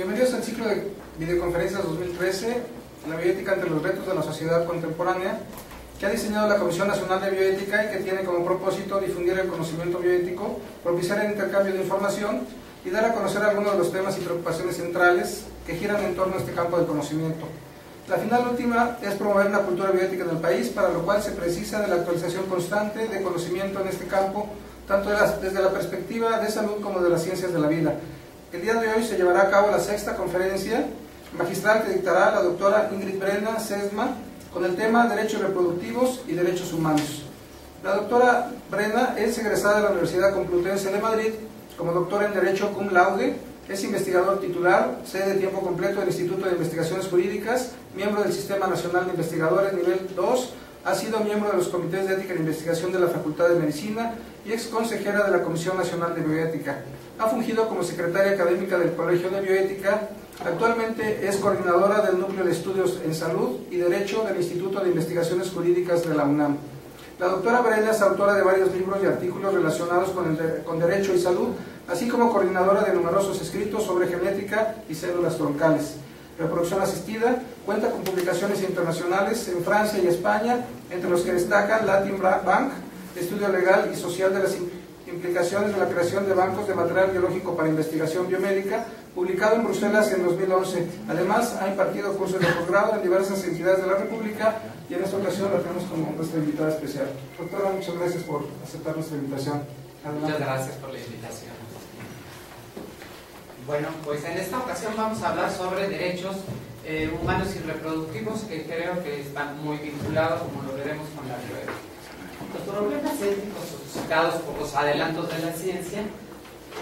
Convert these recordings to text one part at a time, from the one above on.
Bienvenidos al ciclo de videoconferencias 2013, la bioética ante los retos de la sociedad contemporánea, que ha diseñado la Comisión Nacional de Bioética y que tiene como propósito difundir el conocimiento bioético, propiciar el intercambio de información y dar a conocer algunos de los temas y preocupaciones centrales que giran en torno a este campo del conocimiento. La final última es promover una cultura bioética en el país, para lo cual se precisa de la actualización constante de conocimiento en este campo, tanto desde la perspectiva de salud como de las ciencias de la vida. El día de hoy se llevará a cabo la sexta conferencia magistral que dictará la doctora Ingrid Brena Sesma con el tema Derechos Reproductivos y Derechos Humanos. La doctora Brena es egresada de la Universidad Complutense de Madrid como doctora en Derecho cum laude, es investigador titular, sede de tiempo completo del Instituto de Investigaciones Jurídicas, miembro del Sistema Nacional de Investigadores nivel 2, ha sido miembro de los comités de ética e investigación de la Facultad de Medicina y ex consejera de la Comisión Nacional de Bioética. Ha fungido como secretaria académica del Colegio de Bioética. Actualmente es coordinadora del Núcleo de Estudios en Salud y Derecho del Instituto de Investigaciones Jurídicas de la UNAM. La doctora Brena es autora de varios libros y artículos relacionados con Derecho y Salud, así como coordinadora de numerosos escritos sobre genética y células troncales. Reproducción asistida, cuenta con publicaciones internacionales en Francia y España, entre los que destacan Latin Bank, Estudio Legal y Social de las implicaciones de la creación de bancos de material biológico para investigación biomédica, publicado en Bruselas en 2011. Además, ha impartido cursos de posgrado en diversas entidades de la República y en esta ocasión la tenemos como nuestra invitada especial. Doctora, muchas gracias por aceptar nuestra invitación. Muchas gracias por la invitación. Bueno, pues en esta ocasión vamos a hablar sobre derechos humanos y reproductivos, que creo que están muy vinculados, como lo veremos, con la bioética. Los problemas éticos suscitados por los adelantos de la ciencia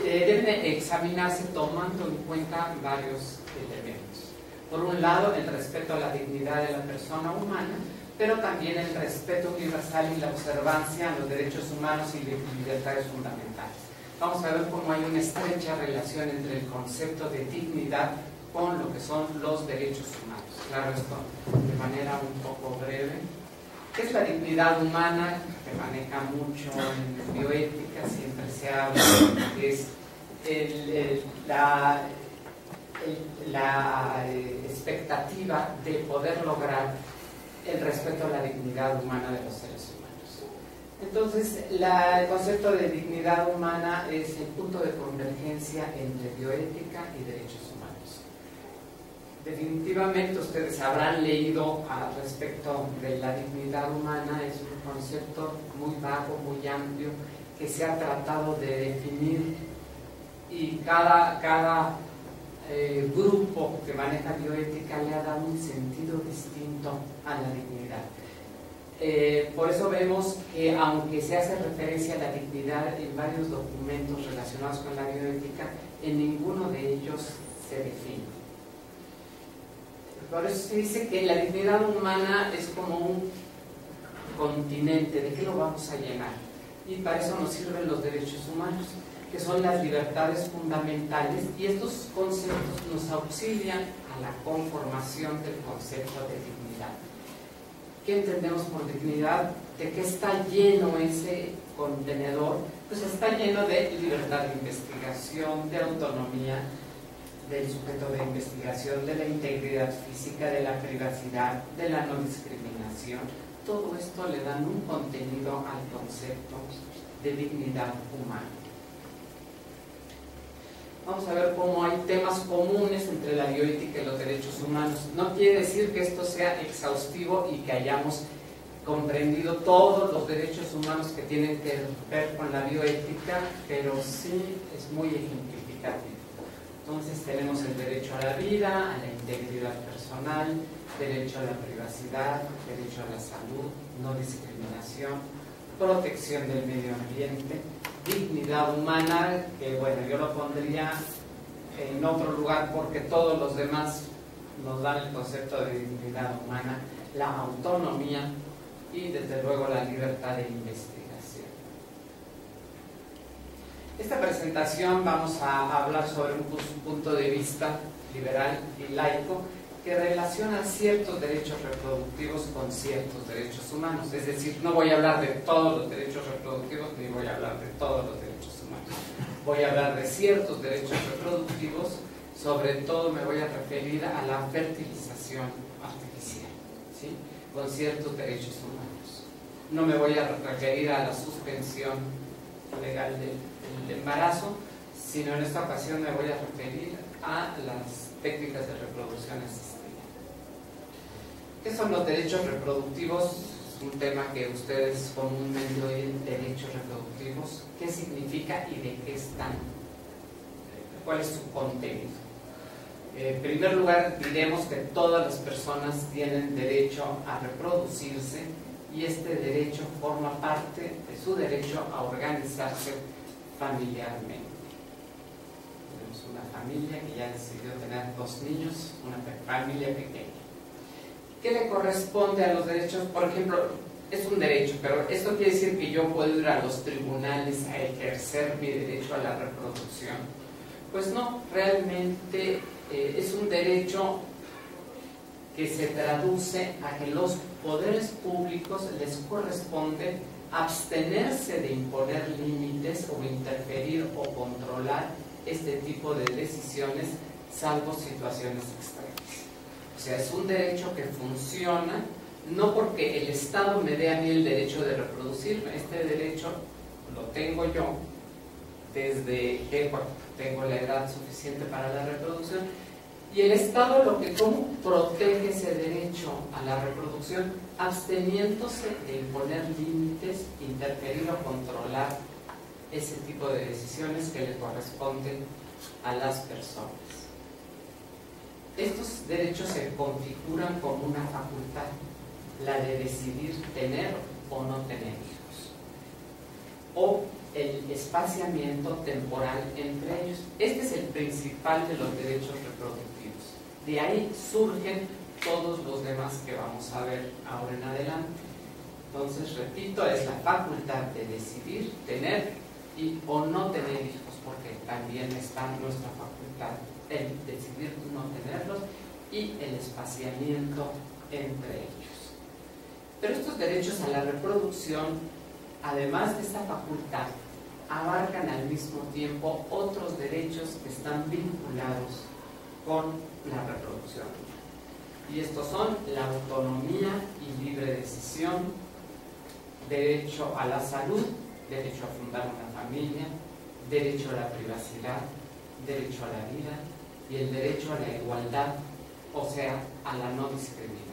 deben examinarse tomando en cuenta varios elementos. Por un lado, el respeto a la dignidad de la persona humana, pero también el respeto universal y la observancia a los derechos humanos y libertades fundamentales. Vamos a ver cómo hay una estrecha relación entre el concepto de dignidad con lo que son los derechos humanos. Claro, esto de manera un poco breve. ¿Qué es la dignidad humana? Que maneja mucho en bioética, siempre se habla, que es la expectativa de poder lograr el respeto a la dignidad humana de los seres humanos. Entonces, el concepto de dignidad humana es el punto de convergencia entre bioética y derechos humanos. Definitivamente ustedes habrán leído al respecto de la dignidad humana, es un concepto muy vago, muy amplio, que se ha tratado de definir, y cada grupo que maneja bioética le ha dado un sentido distinto a la dignidad. Por eso vemos que, aunque se hace referencia a la dignidad en varios documentos relacionados con la bioética, en ninguno de ellos se define. Por eso se dice que la dignidad humana es como un continente. ¿De qué lo vamos a llenar? Y para eso nos sirven los derechos humanos, que son las libertades fundamentales, y estos conceptos nos auxilian a la conformación del concepto de dignidad. ¿Qué entendemos por dignidad? ¿De qué está lleno ese contenedor? Pues está lleno de libertad de investigación, de autonomía del sujeto de investigación, de la integridad física, de la privacidad, de la no discriminación. Todo esto le dan un contenido al concepto de dignidad humana. Vamos a ver cómo hay temas comunes entre la bioética y los derechos humanos. No quiere decir que esto sea exhaustivo y que hayamos comprendido todos los derechos humanos que tienen que ver con la bioética, pero sí es muy ejemplificativo. Entonces tenemos el derecho a la vida, a la integridad personal, derecho a la privacidad, derecho a la salud, no discriminación, protección del medio ambiente, dignidad humana, que bueno, yo lo pondría en otro lugar porque todos los demás nos dan el concepto de dignidad humana, la autonomía y desde luego la libertad de investigación. Esta presentación vamos a hablar sobre un punto de vista liberal y laico que relaciona ciertos derechos reproductivos con ciertos derechos humanos. Es decir, no voy a hablar de todos los derechos reproductivos ni voy a hablar de todos los derechos humanos. Voy a hablar de ciertos derechos reproductivos Sobre todo me voy a referir a la fertilización artificial, ¿sí?, con ciertos derechos humanos. No me voy a referir a la suspensión legal del embarazo, sino en esta ocasión me voy a referir a las técnicas de reproducción asistida. ¿Qué son los derechos reproductivos? Es un tema que ustedes comúnmente oyen, derechos reproductivos. ¿Qué significa y de qué están? ¿Cuál es su contenido? En primer lugar, diremos que todas las personas tienen derecho a reproducirse y este derecho forma parte de su derecho a organizarse familiarmente. Tenemos una familia que ya decidió tener 2 niños, una familia pequeña. ¿Qué le corresponde a los derechos? Por ejemplo, es un derecho, pero esto quiere decir que yo puedo ir a los tribunales a ejercer mi derecho a la reproducción. Pues no, realmente es un derecho que se traduce a que los poderes públicos les corresponde abstenerse de imponer límites o interferir o controlar este tipo de decisiones, salvo situaciones extremas. O sea, es un derecho que funciona no porque el Estado me dé a mí el derecho de reproducirme. Este derecho lo tengo yo desde que tengo la edad suficiente para la reproducción, y el Estado ¿cómo protege ese derecho a la reproducción? Absteniéndose de imponer límites, interferir o controlar ese tipo de decisiones que le corresponden a las personas. Estos derechos se configuran como una facultad, la de decidir tener o no tener hijos, o el espaciamiento temporal entre ellos. Este es el principal de los derechos reproductivos. De ahí surgen todos los demás que vamos a ver ahora en adelante. Entonces, repito, es la facultad de decidir tener o no tener hijos, porque también está nuestra facultad el decidir no tenerlos, y el espaciamiento entre ellos. Pero estos derechos a la reproducción, además de esta facultad, abarcan al mismo tiempo otros derechos que están vinculados con la reproducción. Y estos son la autonomía y libre decisión, derecho a la salud, derecho a fundar una familia, derecho a la privacidad, derecho a la vida y el derecho a la igualdad, o sea, a la no discriminación.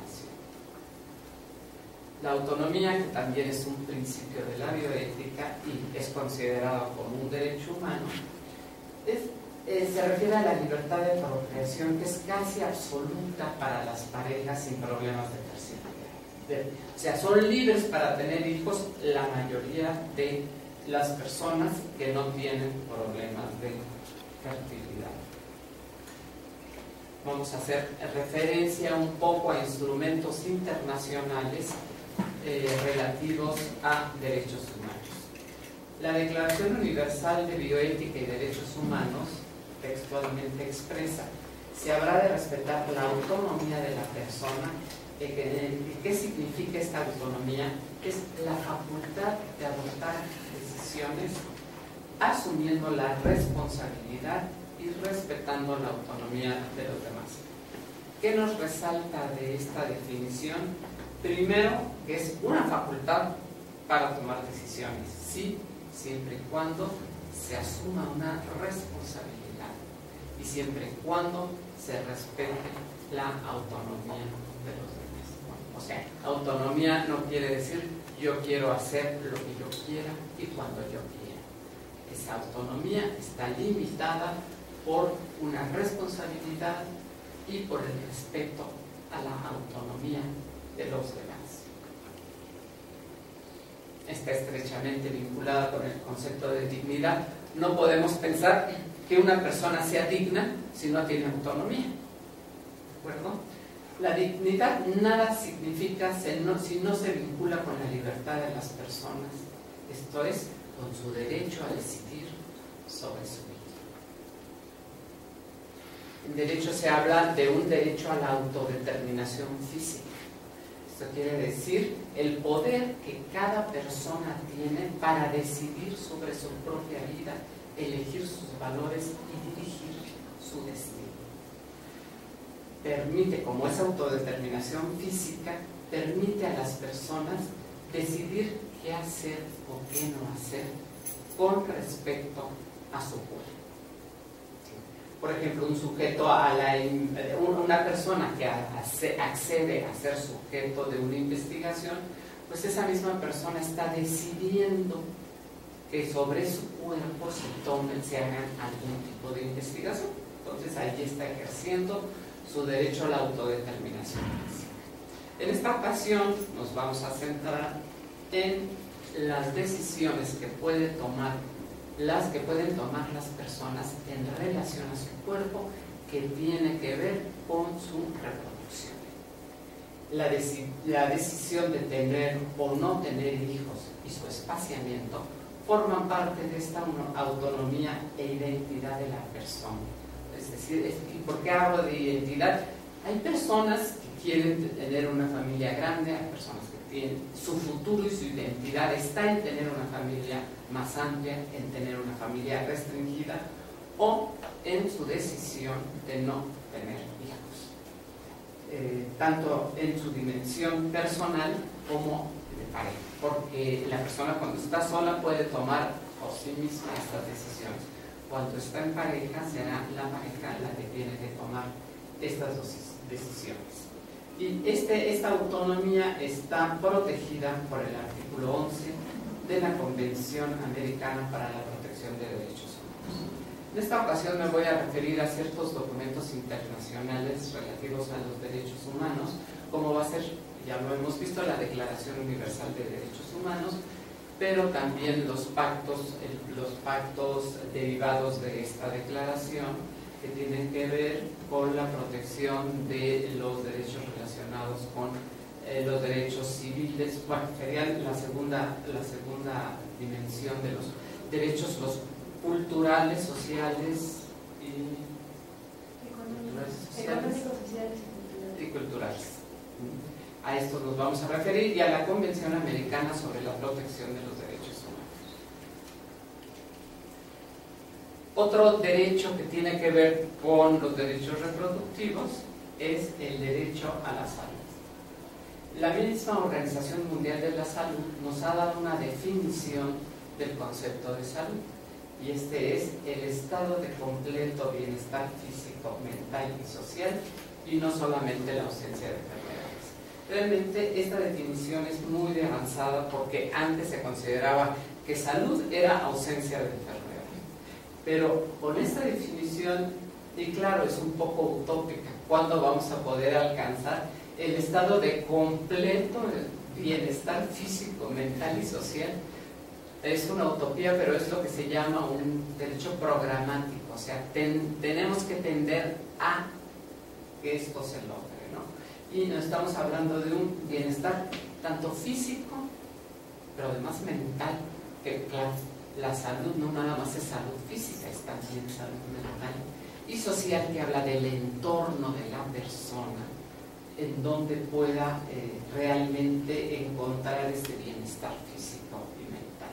La autonomía, que también es un principio de la bioética y es considerado como un derecho humano, se refiere a la libertad de procreación, que es casi absoluta para las parejas sin problemas de fertilidad. O sea, son libres para tener hijos la mayoría de las personas que no tienen problemas de fertilidad. Vamos a hacer referencia un poco a instrumentos internacionales relativos a derechos humanos. La Declaración Universal de Bioética y Derechos Humanos textualmente expresa: se habrá de respetar la autonomía de la persona. ¿Qué significa esta autonomía? Es la facultad de adoptar decisiones asumiendo la responsabilidad y respetando la autonomía de los demás. ¿Qué nos resalta de esta definición? Primero, que es una facultad para tomar decisiones, sí, siempre y cuando se asuma una responsabilidad y siempre y cuando se respete la autonomía de los demás. O sea, autonomía no quiere decir yo quiero hacer lo que yo quiera y cuando yo quiera. Esa autonomía está limitada por una responsabilidad y por el respeto a la autonomía de los demás. Está estrechamente vinculada con el concepto de dignidad. No podemos pensar que una persona sea digna si no tiene autonomía. ¿De acuerdo? La dignidad nada significa si no se vincula con la libertad de las personas, esto es, con su derecho a decidir sobre su vida. En derecho se habla de un derecho a la autodeterminación física. Esto quiere decir el poder que cada persona tiene para decidir sobre su propia vida, elegir sus valores y dirigir su destino. Permite, como es autodeterminación física, permite a las personas decidir qué hacer o qué no hacer con respecto a su cuerpo. Por ejemplo, un sujeto una persona que accede a ser sujeto de una investigación, pues esa misma persona está decidiendo que sobre su cuerpo se hagan algún tipo de investigación. Entonces ahí está ejerciendo su derecho a la autodeterminación física. En esta ocasión nos vamos a centrar en las decisiones que pueden tomar las personas en relación a su cuerpo, que tiene que ver con su reproducción. La decisión de tener o no tener hijos y su espaciamiento forman parte de esta autonomía e identidad de la persona. Es decir, ¿y por qué hablo de identidad? Hay personas que quieren tener una familia grande, hay personas que tienen su futuro y su identidad está en tener una familia más amplia, en tener una familia restringida o en su decisión de no tener hijos, tanto en su dimensión personal como de pareja, porque la persona cuando está sola puede tomar por sí misma estas decisiones. Cuando está en pareja será la pareja la que tiene que tomar estas dos decisiones. Y esta autonomía está protegida por el artículo 11 de la Convención Americana para la Protección de Derechos Humanos. En esta ocasión me voy a referir a ciertos documentos internacionales relativos a los derechos humanos, como va a ser, ya lo hemos visto, la Declaración Universal de Derechos Humanos, pero también los pactos derivados de esta declaración, que tienen que ver con la protección de los derechos relacionados con los derechos civiles. Bueno, sería la segunda dimensión de los derechos, los culturales, sociales y económicos, sociales y culturales. A esto nos vamos a referir, y a la Convención Americana sobre la Protección de los Derechos Humanos. Otro derecho que tiene que ver con los derechos reproductivos es el derecho a la salud. La misma Organización Mundial de la Salud nos ha dado una definición del concepto de salud, y este es el estado de completo bienestar físico, mental y social, y no solamente la ausencia de enfermedades. Realmente esta definición es muy avanzada, porque antes se consideraba que salud era ausencia de enfermedades, pero con esta definición, y claro, es un poco utópica, ¿cuándo vamos a poder alcanzar el estado de completo bienestar físico, mental y social? Es una utopía, pero es lo que se llama un derecho programático, o sea, tenemos que tender a que esto se logre, ¿no? Y no estamos hablando de un bienestar tanto físico, pero además mental, que claro, la salud no nada más es salud física, es también salud mental y social, que habla del entorno de la persona, en donde pueda realmente encontrar este bienestar físico y mental.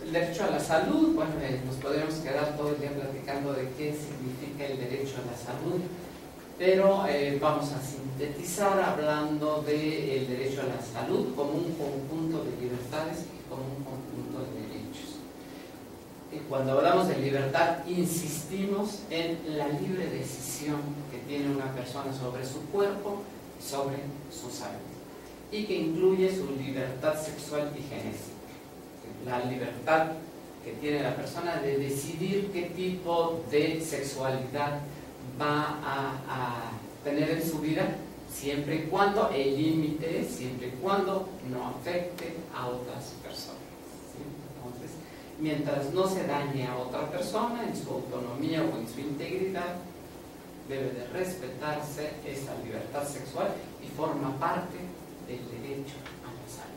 El derecho a la salud, bueno, nos podríamos quedar todo el día platicando de qué significa el derecho a la salud, pero vamos a sintetizar hablando del derecho a la salud como un conjunto de libertades y como un conjunto de derechos. Y cuando hablamos de libertad, insistimos en la libre decisión que tiene una persona sobre su cuerpo y sobre su salud, y que incluye su libertad sexual y genética. La libertad que tiene la persona de decidir qué tipo de sexualidad va a tener en su vida, siempre y cuando el límite, siempre y cuando no afecte a otras personas, ¿sí? Entonces, mientras no se dañe a otra persona en su autonomía o en su integridad, debe de respetarse esa libertad sexual y forma parte del derecho a la salud.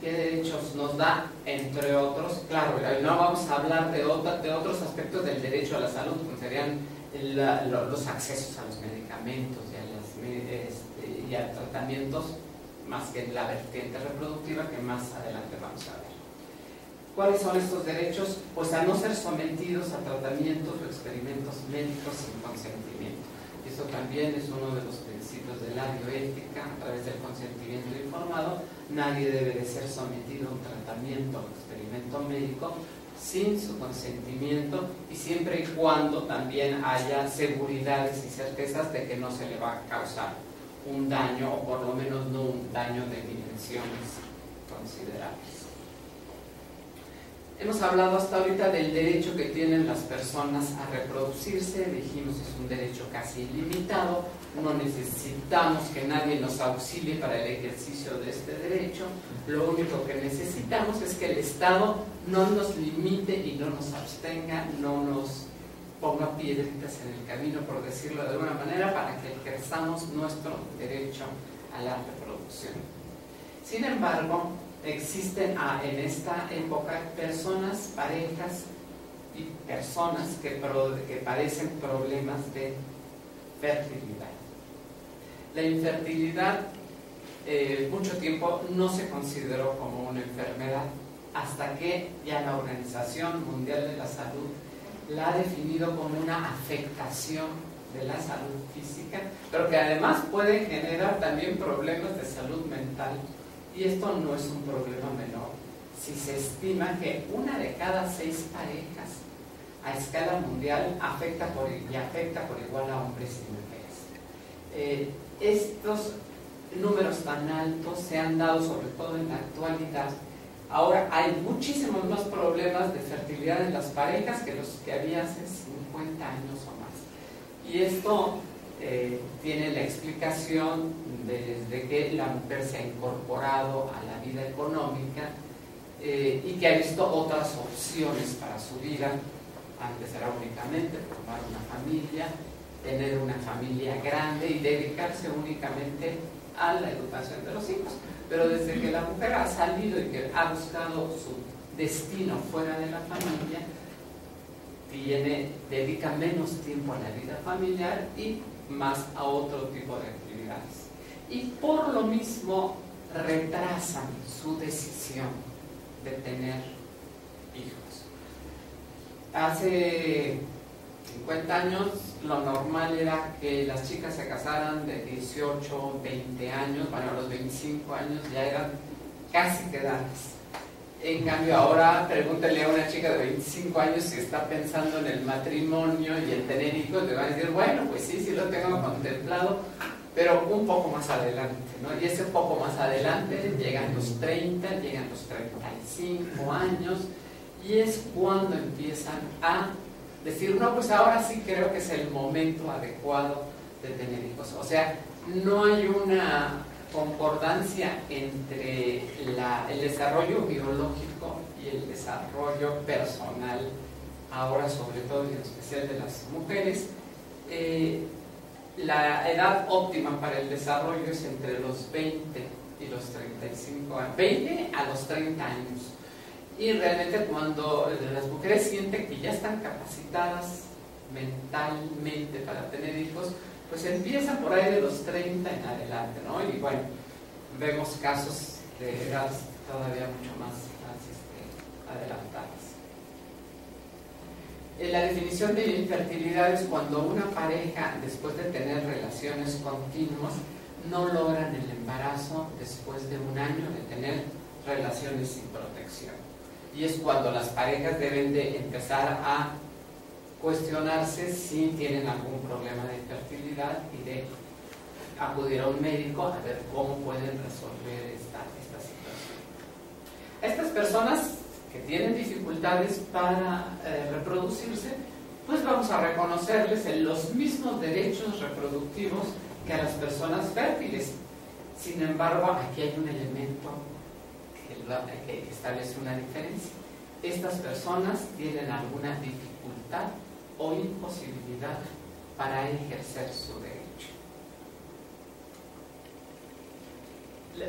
¿Qué derechos nos da? Entre otros, claro, no vamos a hablar de otros aspectos del derecho a la salud, como serían los accesos a los medicamentos y a tratamientos, más que la vertiente reproductiva, que más adelante vamos a ver. ¿Cuáles son estos derechos? Pues a no ser sometidos a tratamientos o experimentos médicos sin consentimiento. Eso también es uno de los principios de la bioética, a través del consentimiento informado. Nadie debe de ser sometido a un tratamiento o experimento médico sin su consentimiento, y siempre y cuando también haya seguridades y certezas de que no se le va a causar un daño, o por lo menos no un daño de dimensiones considerables. Hemos hablado hasta ahorita del derecho que tienen las personas a reproducirse. Dijimos que es un derecho casi ilimitado, no necesitamos que nadie nos auxilie para el ejercicio de este derecho. Lo único que necesitamos es que el Estado no nos limite y no nos abstenga, no nos ponga piedritas en el camino, por decirlo de alguna manera, para que ejerzamos nuestro derecho a la reproducción. Sin embargo, existen en esta época personas, parejas y personas que padecen problemas de fertilidad. La infertilidad mucho tiempo no se consideró como una enfermedad, hasta que ya la Organización Mundial de la Salud la ha definido como una afectación de la salud física, pero que además puede generar también problemas de salud mental. Y esto no es un problema menor si se estima que 1 de cada 6 parejas a escala mundial afecta por igual a hombres y mujeres. Estos números tan altos se han dado sobre todo en la actualidad. Ahora hay muchísimos más problemas de fertilidad en las parejas que los que había hace 50 años o más. Y esto tiene la explicación desde que la mujer se ha incorporado a la vida económica y que ha visto otras opciones para su vida. Antes era únicamente formar una familia, tener una familia grande y dedicarse únicamente a la educación de los hijos. Pero desde que la mujer ha salido y que ha buscado su destino fuera de la familia, dedica menos tiempo a la vida familiar y más a otro tipo de actividades. Y por lo mismo retrasan su decisión de tener hijos. Hace 50 años lo normal era que las chicas se casaran de 18, 20 años, bueno, a los 25 años ya eran casi quedadas. En cambio ahora pregúntale a una chica de 25 años si está pensando en el matrimonio y en tener hijos, te van a decir, bueno, pues sí, sí lo tengo contemplado, pero un poco más adelante, ¿no? Y ese poco más adelante llegan los 30, llegan los 35 años, y es cuando empiezan a decir, no, pues ahora sí creo que es el momento adecuado de tener hijos. O sea, no hay una concordancia entre el desarrollo biológico y el desarrollo personal, ahora sobre todo y en especial de las mujeres. La edad óptima para el desarrollo es entre los 20 y los 35 años, 20 a los 30 años. Y realmente cuando las mujeres sienten que ya están capacitadas mentalmente para tener hijos, pues empiezan por ahí de los 30 en adelante, ¿no? Y bueno, vemos casos de edades todavía mucho más adelantadas. La definición de infertilidad es cuando una pareja, después de tener relaciones continuas, no logran el embarazo después de 1 año de tener relaciones sin protección. Y es cuando las parejas deben de empezar a cuestionarse si tienen algún problema de fertilidad y de acudir a un médico a ver cómo pueden resolver esta situación. A estas personas que tienen dificultades para reproducirse, pues vamos a reconocerles los mismos derechos reproductivos que a las personas fértiles. Sin embargo, aquí hay un elemento que establece una diferencia. Estas personas tienen alguna dificultad o imposibilidad para ejercer su derecho.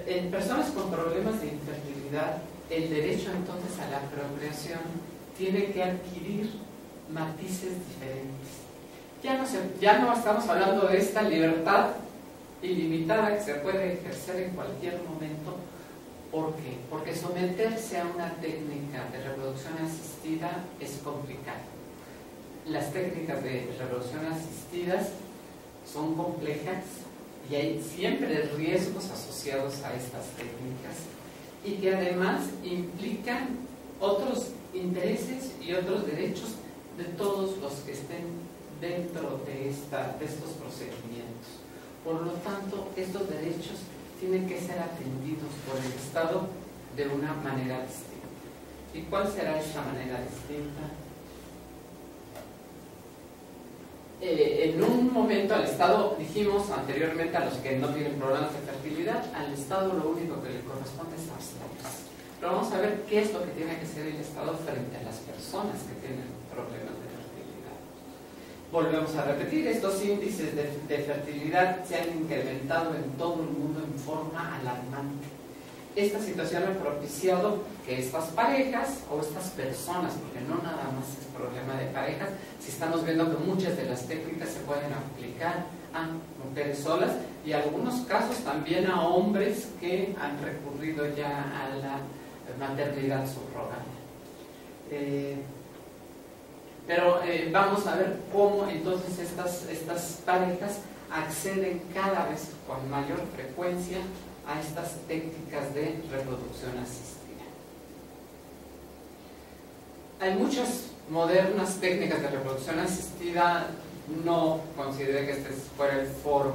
En personas con problemas de infertilidad, el derecho entonces a la procreación tiene que adquirir matices diferentes. Ya no estamos hablando de esta libertad ilimitada que se puede ejercer en cualquier momento, ¿Por qué? Porque someterse a una técnica de reproducción asistida es complicado. Las técnicas de reproducción asistidas son complejas y hay siempre riesgos asociados a estas técnicas y que además implican otros intereses y otros derechos de todos los que estén dentro de estos procedimientos. Por lo tanto, estos derechos tienen que ser atendidos por el Estado de una manera distinta. ¿Y cuál será esta manera distinta? En un momento al Estado, dijimos anteriormente, a los que no tienen problemas de fertilidad, al Estado lo único que le corresponde es abstenerse. Pero vamos a ver qué es lo que tiene que hacer el Estado frente a las personas que tienen problemas de fertilidad. Volvemos a repetir, estos índices de fertilidad se han incrementado en todo el mundo en forma alarmante. Esta situación ha propiciado que estas parejas o estas personas, porque no nada más es problema de parejas, si estamos viendo que muchas de las técnicas se pueden aplicar a mujeres solas y en algunos casos también a hombres que han recurrido ya a la maternidad subrogada. Pero vamos a ver cómo entonces estas parejas acceden cada vez con mayor frecuencia a estas técnicas de reproducción asistida. Hay muchas modernas técnicas de reproducción asistida. No consideré que este fuera el foro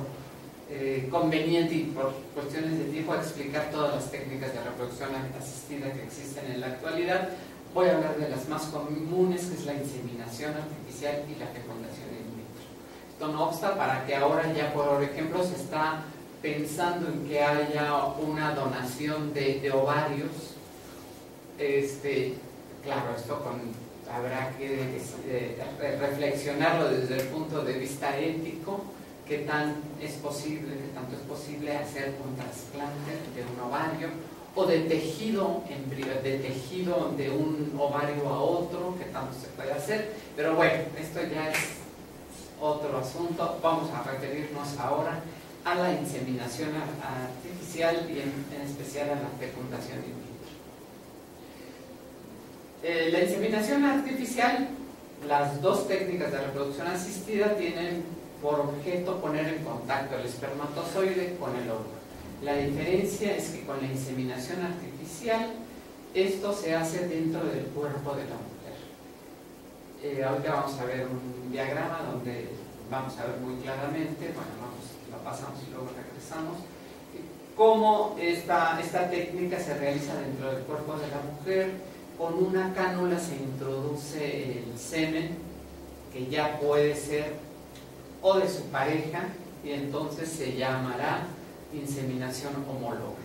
conveniente y por cuestiones de tiempo a explicar todas las técnicas de reproducción asistida que existen en la actualidad. Voy a hablar de las más comunes, que es la inseminación artificial y la fecundación in vitro. Esto no obsta para que ahora ya, por ejemplo, se está pensando en que haya una donación de ovarios. Claro, esto habrá que reflexionarlo desde el punto de vista ético, qué tanto es posible hacer un trasplante de un ovario o de tejido de un ovario a otro, qué tanto se puede hacer. Pero bueno, esto ya es otro asunto. Vamos a referirnos ahora a la inseminación artificial y en especial a la fecundación in vitro. La inseminación artificial, las dos técnicas de reproducción asistida tienen por objeto poner en contacto el espermatozoide con el óvulo. La diferencia es que con la inseminación artificial esto se hace dentro del cuerpo de la mujer. Ahorita vamos a ver un diagrama donde vamos a ver muy claramente, lo pasamos y luego regresamos, cómo esta técnica se realiza dentro del cuerpo de la mujer. Con una cánula se introduce el semen, que ya puede ser o de su pareja, y entonces se llamará inseminación homóloga.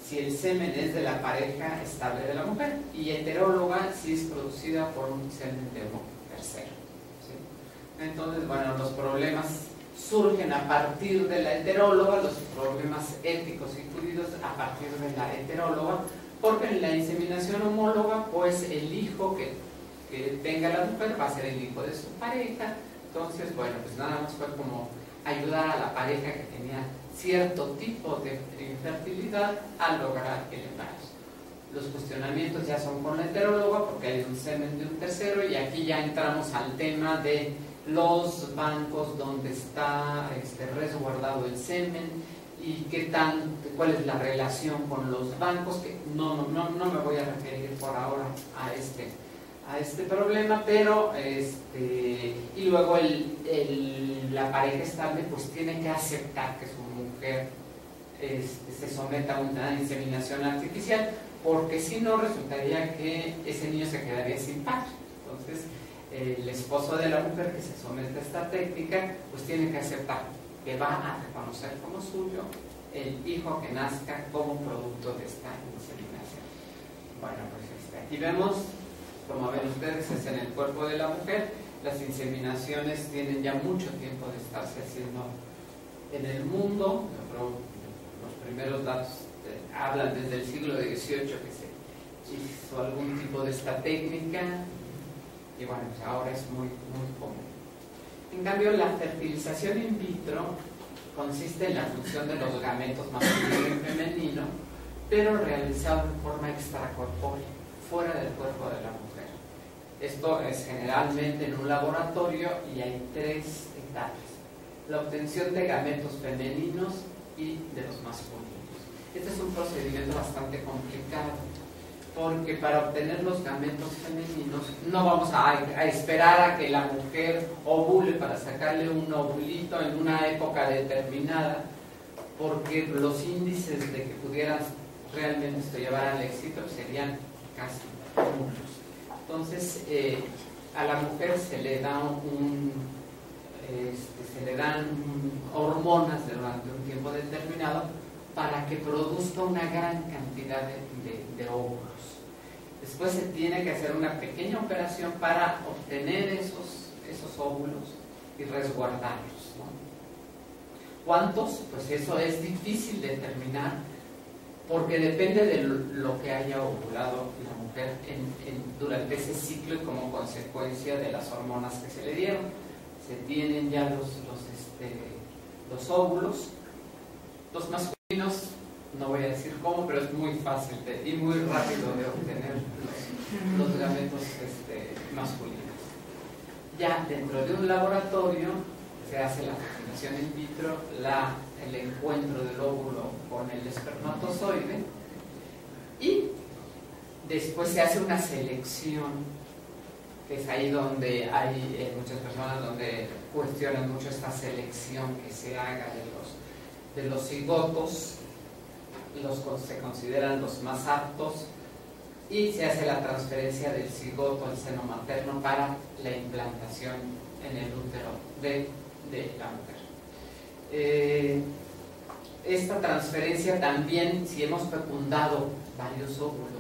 Si el semen es de la pareja estable de la mujer, y heteróloga si es producida por un semen de un tercero. ¿Sí? Entonces, bueno, los problemas surgen a partir de la heteróloga, los problemas éticos y jurídicos a partir de la heteróloga, porque en la inseminación homóloga, pues el hijo que tenga la mujer va a ser el hijo de su pareja. Entonces, bueno, pues nada más fue como ayudar a la pareja que tenía cierto tipo de infertilidad a lograr el embarazo. Los cuestionamientos ya son con la heteróloga porque hay un semen de un tercero, y aquí ya entramos al tema de los bancos donde está resguardado el semen y cuál es la relación con los bancos, que no me voy a referir por ahora a este problema, pero y luego la pareja estable pues tiene que aceptar que su mujer se someta a una inseminación artificial, porque si no resultaría que ese niño se quedaría sin padre. Entonces el esposo de la mujer que se somete a esta técnica pues tiene que aceptar que va a reconocer como suyo el hijo que nazca como producto de esta inseminación. Bueno, pues aquí vemos, como ven ustedes, es en el cuerpo de la mujer. Las inseminaciones tienen ya mucho tiempo de estarse haciendo en el mundo. Los primeros datos hablan desde el siglo XVIII que se hizo algún tipo de esta técnica, y bueno, pues ahora es muy común. En cambio, la fertilización in vitro consiste en la función de los gametos masculino y femenino pero realizado en forma extracorpórea, fuera del cuerpo de la mujer. Esto es generalmente en un laboratorio y hay 3 etapas: la obtención de gametos femeninos y de los masculinos. Este es un procedimiento bastante complicado, porque para obtener los gametos femeninos no vamos a esperar a que la mujer ovule para sacarle un ovulito en una época determinada, porque los índices de que pudieran realmente esto llevar al éxito serían casi nulos. Entonces a la mujer se le dan hormonas durante un tiempo determinado para que produzca una gran cantidad de óvulos. Después se tiene que hacer una pequeña operación para obtener esos óvulos y resguardarlos, ¿no? ¿Cuántos? Pues eso es difícil determinar, porque depende de lo que haya ovulado la mujer durante ese ciclo y como consecuencia de las hormonas que se le dieron. Se tienen ya los óvulos. Los masculinos, no voy a decir cómo, pero es muy fácil y muy rápido de obtener los gametos masculinos. Ya dentro de un laboratorio se hace la fecundación in vitro, el encuentro del óvulo con el espermatozoide, y después se hace una selección, que es ahí donde hay muchas personas donde cuestionan mucho esta selección que se haga de los cigotos. Se consideran los más aptos, y se hace la transferencia del cigoto al seno materno para la implantación en el útero de la mujer. Esta transferencia también, si hemos fecundado varios óvulos,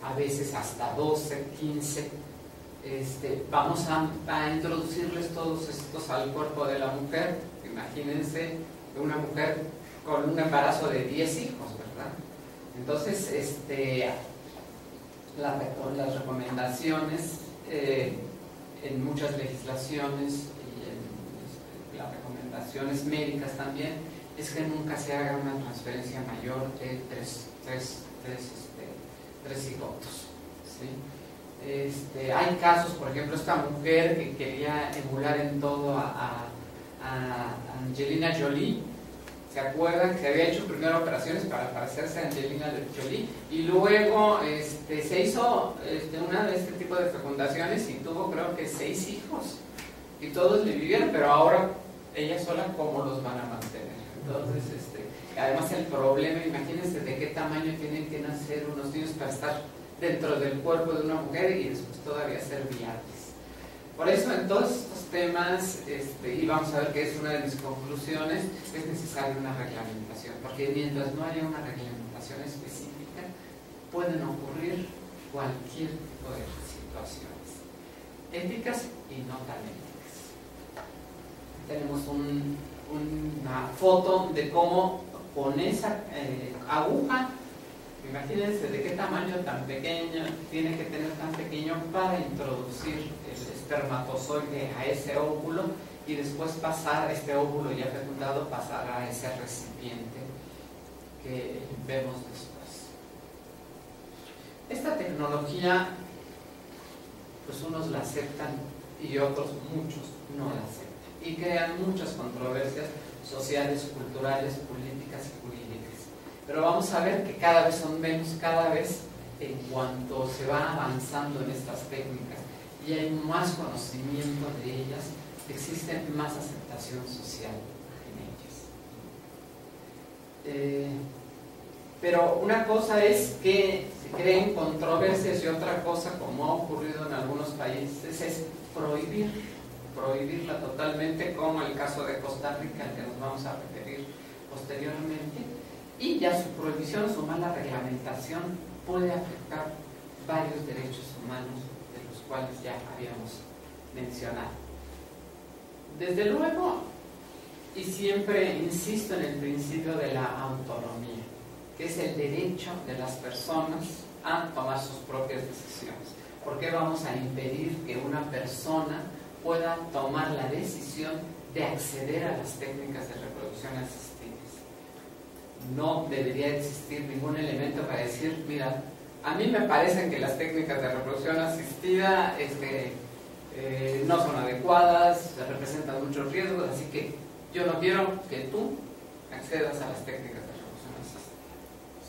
a veces hasta 12, 15, vamos a introducirles todos estos al cuerpo de la mujer. Imagínense una mujer con un embarazo de 10 hijos, ¿verdad? Entonces, las recomendaciones en muchas legislaciones y en las recomendaciones médicas también es que nunca se haga una transferencia mayor de tres cigotos, ¿sí? Hay casos, por ejemplo, esta mujer que quería emular en todo a Angelina Jolie. ¿Se acuerdan que se había hecho primero operaciones para parecerse a Angelina Jolie? Y luego se hizo una de este tipo de fecundaciones y tuvo, creo que 6 hijos. Y todos le vivieron, pero ahora ella sola, ¿cómo los van a mantener? Entonces, además el problema, imagínense de qué tamaño tienen que nacer unos niños para estar dentro del cuerpo de una mujer y después todavía ser viables. Por eso, en todos estos temas, y vamos a ver que es una de mis conclusiones, es necesaria una reglamentación, porque mientras no haya una reglamentación específica, pueden ocurrir cualquier tipo de situaciones, éticas y no tan éticas. Tenemos una foto de cómo con esa aguja, imagínense de qué tamaño tan pequeño tiene que tener tan pequeño para introducir el espermatozoide a ese óvulo y después pasar este óvulo ya fecundado, pasar a ese recipiente que vemos después. Esta tecnología, pues unos la aceptan y otros, muchos, no la aceptan y crean muchas controversias sociales, culturales, políticas y jurídicas. Pero vamos a ver que cada vez son menos, cada vez en cuanto se va avanzando en estas técnicas y hay más conocimiento de ellas, existe más aceptación social en ellas. Pero una cosa es que se creen controversias y otra cosa, como ha ocurrido en algunos países, es prohibirla totalmente, como el caso de Costa Rica, al que nos vamos a referir posteriormente. Y ya su prohibición, su mala reglamentación puede afectar varios derechos humanos de los cuales ya habíamos mencionado. Desde luego, y siempre insisto en el principio de la autonomía, que es el derecho de las personas a tomar sus propias decisiones. ¿Por qué vamos a impedir que una persona pueda tomar la decisión de acceder a las técnicas de reproducción asistida? no debería existir ningún elemento para decir, mira, a mí me parecen que las técnicas de reproducción asistida no son adecuadas, representan muchos riesgos, así que yo no quiero que tú accedas a las técnicas de reproducción asistida,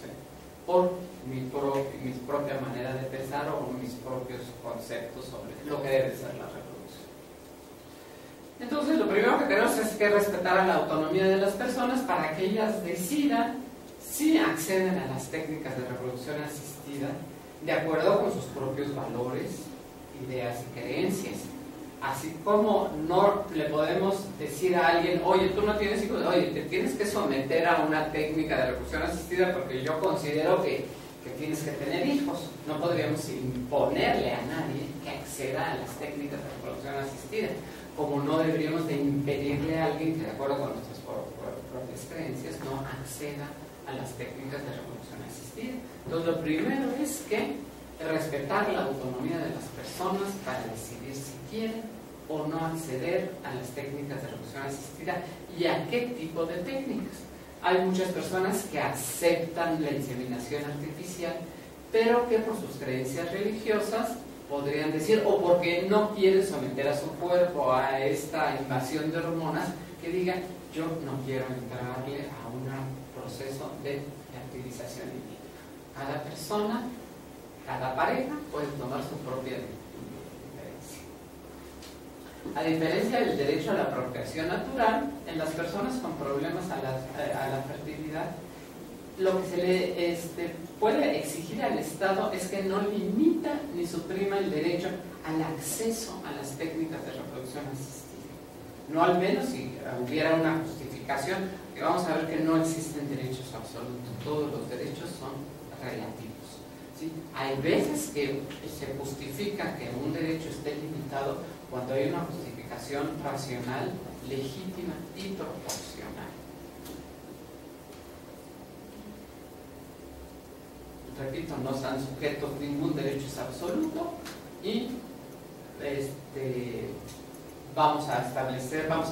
¿sí? Por mi propia manera de pensar o mis propios conceptos sobre lo que debe ser la reproducción. Entonces, lo primero que tenemos es que respetar a la autonomía de las personas para que ellas decidan si acceden a las técnicas de reproducción asistida de acuerdo con sus propios valores, ideas y creencias. Así como no le podemos decir a alguien, oye, tú no tienes hijos, oye, te tienes que someter a una técnica de reproducción asistida porque yo considero que tienes que tener hijos. No podríamos imponerle a nadie que acceda a las técnicas de reproducción asistida, como no deberíamos de impedirle a alguien que de acuerdo con nuestras propias creencias no acceda a las técnicas de reproducción asistida. Entonces, lo primero es que respetar la autonomía de las personas para decidir si quieren o no acceder a las técnicas de reproducción asistida y a qué tipo de técnicas. Hay muchas personas que aceptan la inseminación artificial, pero que por sus creencias religiosas podrían decir, o porque no quieren someter a su cuerpo a esta invasión de hormonas, que digan, yo no quiero entrarle a un proceso de fertilización in vitro. Cada persona, cada pareja puede tomar su propia diferencia. A diferencia del derecho a la procreación natural, en las personas con problemas a la fertilidad, lo que se le puede exigir al Estado es que no limita ni suprima el derecho al acceso a las técnicas de reproducción asistida. No, al menos si hubiera una justificación, que vamos a ver que no existen derechos absolutos, todos los derechos son relativos, ¿sí? Hay veces que se justifica que un derecho esté limitado cuando hay una justificación racional, legítima y proporcional. Repito, no están sujetos, ningún derecho es absoluto y vamos a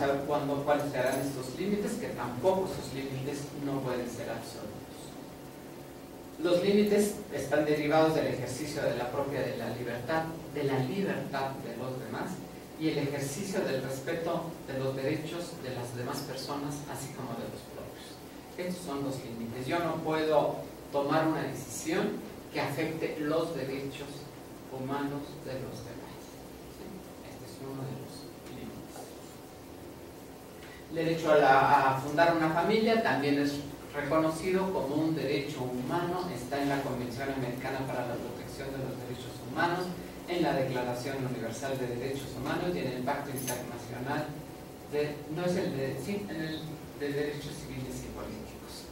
ver cuáles serán estos límites, que tampoco esos límites no pueden ser absolutos. Los límites están derivados del ejercicio de la libertad de los demás y el ejercicio del respeto de los derechos de las demás personas, así como de los propios. Estos son los límites. Yo no puedo tomar una decisión que afecte los derechos humanos de los demás. ¿Sí? Este es uno de los límites. El derecho a fundar una familia también es reconocido como un derecho humano, está en la Convención Americana para la Protección de los Derechos Humanos, en la Declaración Universal de Derechos Humanos y en el Pacto Internacional de Derechos Civiles y Políticos.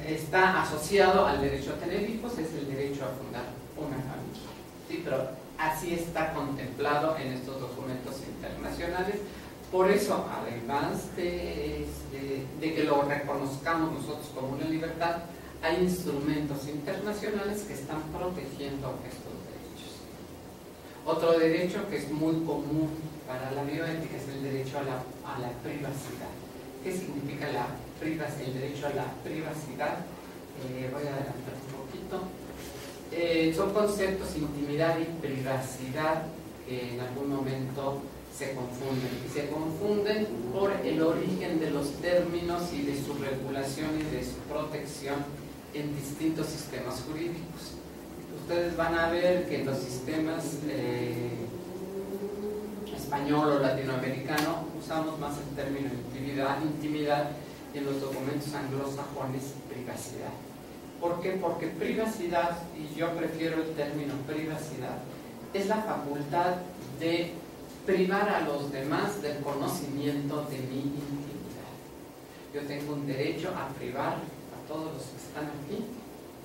Está asociado al derecho a tener hijos, es el derecho a fundar una familia, ¿sí? Pero así está contemplado en estos documentos internacionales. Por eso, además de que lo reconozcamos nosotros como una libertad, hay instrumentos internacionales que están protegiendo estos derechos. Otro derecho que es muy común para la bioética es el derecho a la privacidad. ¿Qué significa el derecho a la privacidad? Voy a adelantar un poquito. Son conceptos, intimidad y privacidad, que en algún momento se confunden por el origen de los términos y de su regulación y de su protección en distintos sistemas jurídicos. Ustedes van a ver que en los sistemas español o latinoamericano usamos más el término intimidad, y en los documentos anglosajones privacidad. ¿Por qué? Porque privacidad, y yo prefiero el término privacidad, es la facultad de privar a los demás del conocimiento de mi intimidad. Yo tengo un derecho a privar a todos los que están aquí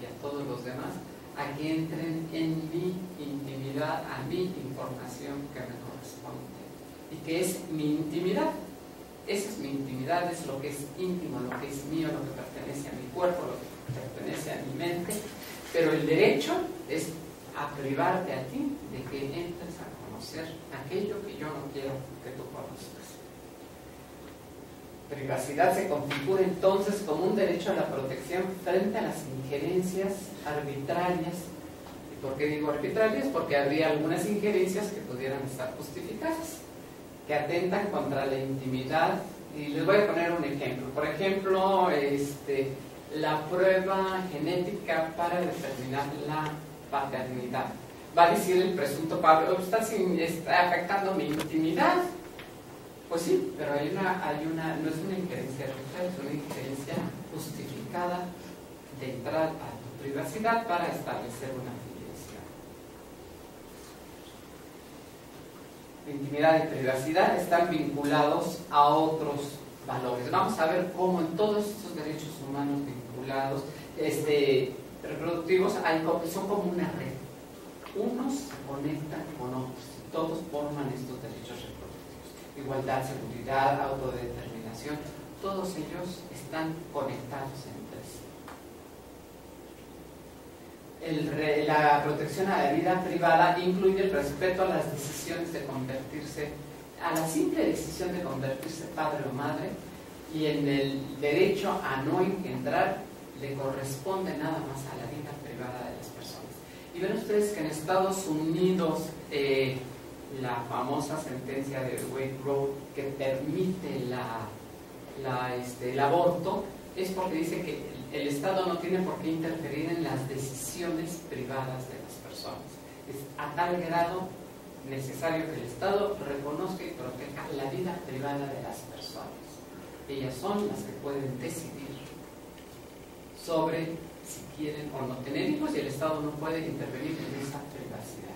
y a todos los demás a que entren en mi intimidad, a mi información que me corresponde y que es mi intimidad. Esa es mi intimidad, es lo que es íntimo, lo que es mío, lo que pertenece a mi cuerpo, lo que pertenece a mi mente, pero el derecho es a privarte a ti de que entres a conocer aquello que yo no quiero que tú conozcas. privacidad se configura entonces como un derecho a la protección frente a las injerencias arbitrarias. ¿Y por qué digo arbitrarias? Porque habría algunas injerencias que pudieran estar justificadas, que atentan contra la intimidad. Y les voy a poner un ejemplo. Por ejemplo, la prueba genética para determinar la paternidad. Va a decir el presunto padre, está afectando mi intimidad. Pues sí, pero no es una injerencia arbitraria, es una injerencia justificada de entrar a tu privacidad para establecer una filiación. Intimidad y privacidad están vinculados a otros valores. Vamos a ver cómo en todos estos derechos humanos vinculados, reproductivos, son como una red. Unos se conectan con otros y todos forman estos derechos reproductivos. Igualdad, seguridad, autodeterminación, todos ellos están conectados entre sí. La protección a la vida privada incluye el respeto a las decisiones de convertirse, a la simple decisión de convertirse padre o madre, y en el derecho a no engendrar le corresponde nada más a la vida privada de las personas. Y ven ustedes que en Estados Unidos la famosa sentencia de Wade Roe que permite el aborto es porque dice que el Estado no tiene por qué interferir en las decisiones privadas de las personas. Es a tal grado necesario que el Estado reconozca y proteja la vida privada de las personas. Ellas son las que pueden decidir sobre si quieren o no tener hijos, y el Estado no puede intervenir en esa privacidad.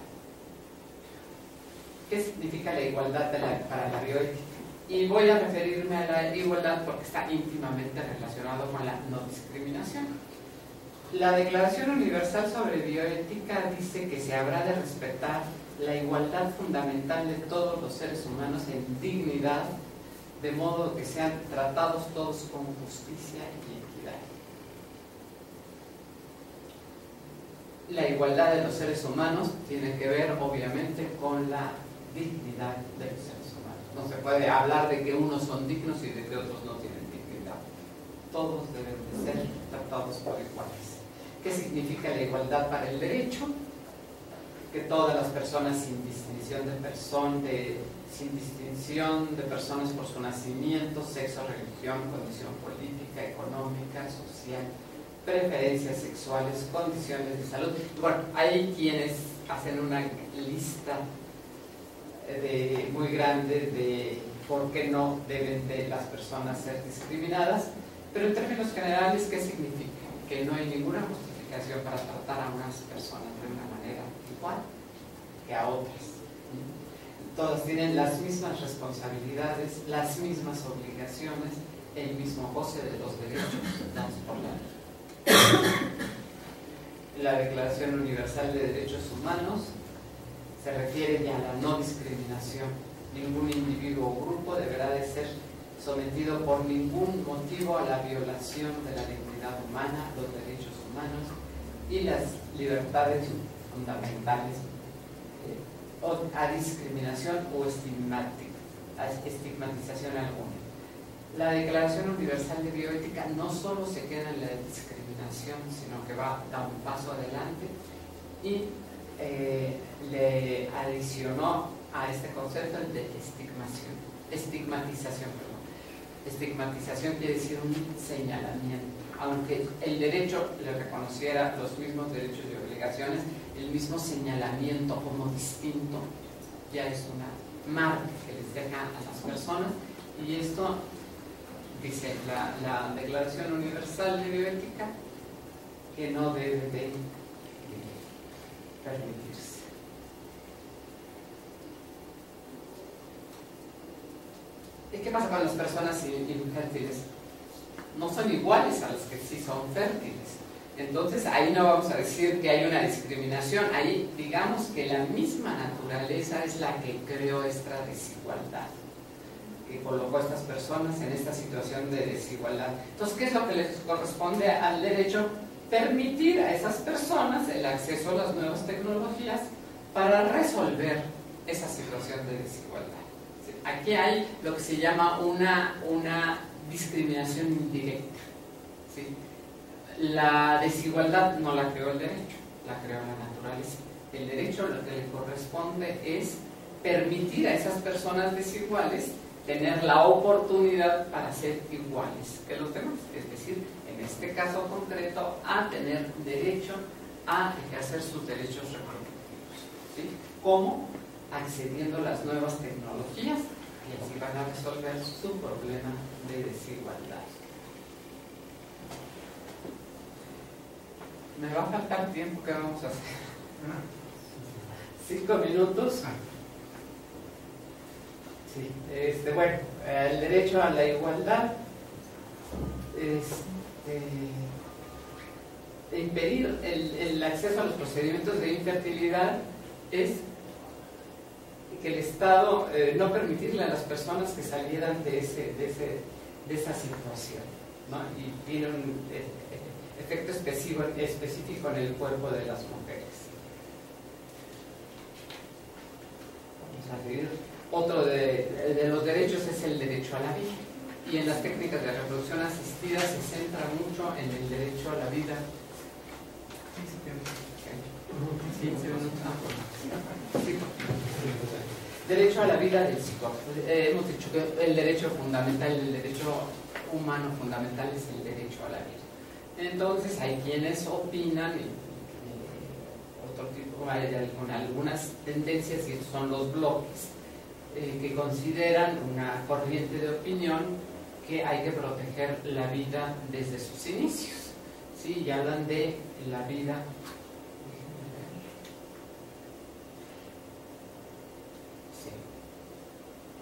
¿Qué significa la igualdad para la bioética? Y voy a referirme a la igualdad porque está íntimamente relacionado con la no discriminación. La Declaración Universal sobre Bioética dice que se habrá de respetar la igualdad fundamental de todos los seres humanos en dignidad, de modo que sean tratados todos con justicia y equidad. La igualdad de los seres humanos tiene que ver, obviamente, con la dignidad de los seres humanos. No se puede hablar de que unos son dignos y de que otros no tienen dignidad. Todos deben de ser tratados por iguales. ¿Qué significa la igualdad para el derecho? Que todas las personas, sin distinción de personas por su nacimiento, sexo, religión, condición política, económica, social, preferencias sexuales, condiciones de salud. Bueno, hay quienes hacen una lista muy grande de por qué no deben de las personas ser discriminadas, pero en términos generales, ¿qué significa? Que no hay ninguna justificación para tratar a unas personas de una manera igual que a otras. Todas tienen las mismas responsabilidades, las mismas obligaciones, el mismo goce de los derechos dados por la ley. La Declaración Universal de Derechos Humanos se refiere ya a la no discriminación. Ningún individuo o grupo deberá de ser sometido por ningún motivo a la violación de la dignidad humana, los derechos humanos y las libertades fundamentales, a discriminación o estigmatización alguna. La Declaración Universal de Bioética no solo se queda en la discriminación, sino que da un paso adelante y le adicionó a este concepto el de estigmatización. Estigmatización quiere decir un señalamiento. Aunque el derecho le reconociera los mismos derechos y obligaciones, el mismo señalamiento como distinto ya es una marca que les deja a las personas, y esto dice la Declaración Universal de Bioética que no debe de permitirse. ¿Y qué pasa con las personas infértiles? No son iguales a los que sí son fértiles. Entonces ahí no vamos a decir que hay una discriminación, ahí digamos que la misma naturaleza es la que creó esta desigualdad, que colocó a estas personas en esta situación de desigualdad. Entonces, ¿qué es lo que les corresponde al derecho? Permitir a esas personas el acceso a las nuevas tecnologías para resolver esa situación de desigualdad. Aquí hay lo que se llama una discriminación indirecta, ¿sí? La desigualdad no la creó el derecho, la creó la naturaleza. El derecho lo que le corresponde es permitir a esas personas desiguales tener la oportunidad para ser iguales que los demás, es decir, en este caso concreto, a tener derecho a ejercer sus derechos reproductivos, ¿sí? ¿Cómo? Accediendo a las nuevas tecnologías y así van a resolver su problema de desigualdad. Me va a faltar tiempo, ¿qué vamos a hacer? 5 minutos. Sí, bueno, el derecho a la igualdad, impedir el acceso a los procedimientos de infertilidad es que el Estado no permitirle a las personas que salieran de esa situación, ¿no? Y tiene un efecto específico en el cuerpo de las mujeres. Vamos a seguir. Otro de los derechos es el derecho a la vida. Y en las técnicas de reproducción asistida se centra mucho en el derecho a la vida. Derecho a la vida del cigoto. Hemos dicho que el derecho fundamental, el derecho humano fundamental es el derecho a la vida. Entonces hay quienes opinan otro tipo, con algunas tendencias, y son los bloques, que consideran una corriente de opinión que hay que proteger la vida desde sus inicios, ¿sí? Y hablan de la vida. Sí.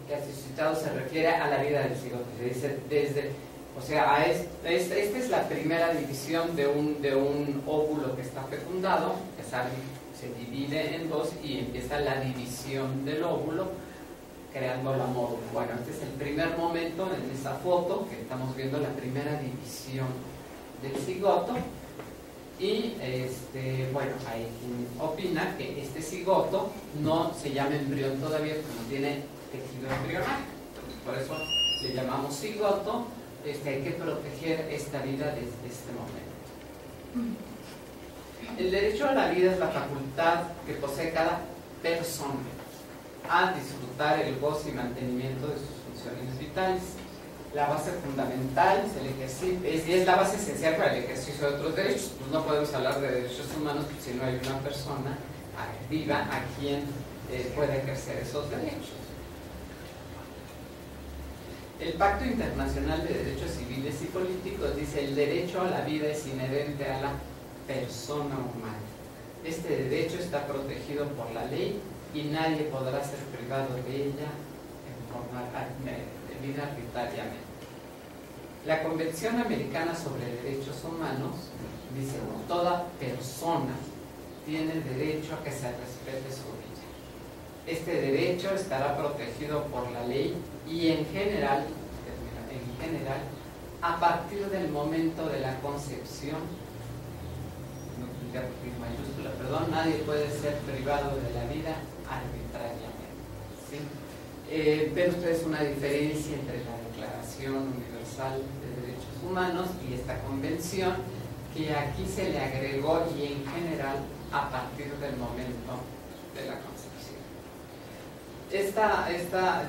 Que asistado se refiere a la vida del cigoto, se dice desde, o sea, esta es la primera división de un óvulo que está fecundado, que se divide en dos y empieza la división del óvulo, creando la módula. Bueno, este es el primer momento en esa foto que estamos viendo, la primera división del cigoto. Y bueno, hay quien opina que este cigoto no se llama embrión todavía, porque no tiene tejido embrionario. Entonces, por eso le llamamos cigoto. Hay que proteger esta vida desde este momento. El derecho a la vida es la facultad que posee cada persona a disfrutar el goce y mantenimiento de sus funciones vitales. La base fundamental es el ejercicio, es la base esencial para el ejercicio de otros derechos. Pues no podemos hablar de derechos humanos si no hay una persona viva a quien pueda ejercer esos derechos. El Pacto Internacional de Derechos Civiles y Políticos dice: el derecho a la vida es inherente a la persona humana. Este derecho está protegido por la ley y nadie podrá ser privado de ella en forma debida arbitrariamente. La Convención Americana sobre Derechos Humanos dice: toda persona tiene derecho a que se respete su vida. Este derecho estará protegido por la ley y en general, a partir del momento de la concepción, nadie puede ser privado de la vida arbitrariamente, ¿sí? Ven ustedes una diferencia entre la Declaración Universal de Derechos Humanos y esta convención, que aquí se le agregó y en general a partir del momento de la concepción.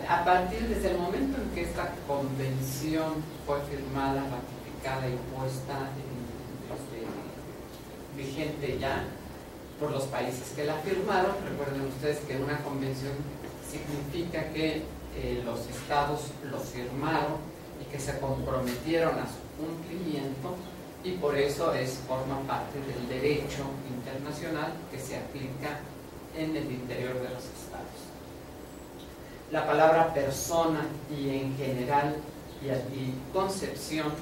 A partir desde el momento en que esta convención fue firmada, ratificada y puesta vigente ya por los países que la firmaron. Recuerden ustedes que una convención significa que los estados lo firmaron y que se comprometieron a su cumplimiento, y por eso forma parte del derecho internacional que se aplica en el interior de los estados. La palabra persona y en general y concepción